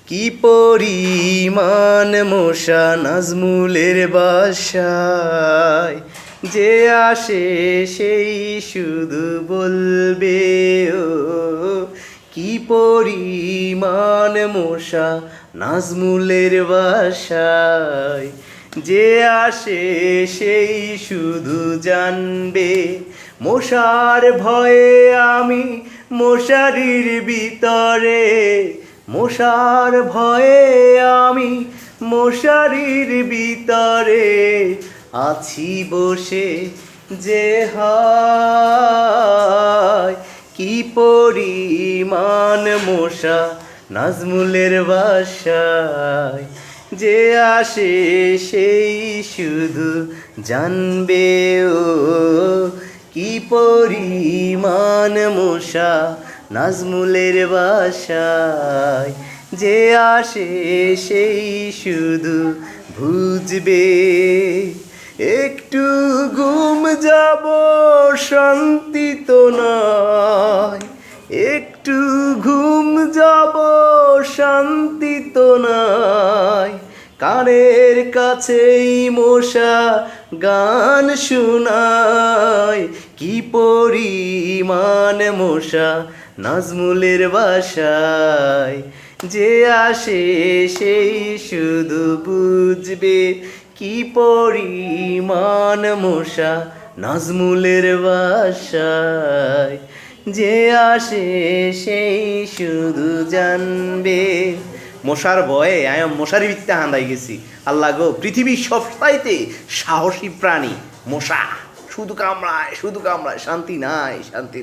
কি পরিমাণ মশা নাজমুলের বাসায়, যে আসে সেই শুধু বলবে ও। কি পরিমাণ মশা নাজমুলের বাসায়, যে আসে সেই শুধু জানবে। মশার ভয়ে আমি মশারির ভিতরে, মশার ভয়ে আমি মশারির ভিতরে আছি বসে। যে হায় কি পরিমাণ মশা নাজমুলের বাসায়, যে আসে সেই শুধু জানবে ও। কি পরিমাণ মশা নাজমুলের বাসায়, যে আসে সেই শুধু বুঝবে। একটু ঘুম যাব শান্তি তো নয়, একটু ঘুম যাব শান্তি তো নয়। কানের কাছেই মশা গান শোনায়। কি পরিমাণ মশা নাজমুলের বাসায়, যে আসে সেই শুধু বুঝবে। কি পরিমাণ মশা নাজমুলের বাসায়, যে আসে সেই শুধু জানবে। মশার ভয়ে আমি মশারি ভিত্তে হান্দাই গেছি। আল্লাহ গো, পৃথিবীর সবচাইতে সাহসী প্রাণী মশা। শুধু কামড়ায়, শুধু কামড়ায়, শান্তি নাই, শান্তি নাই।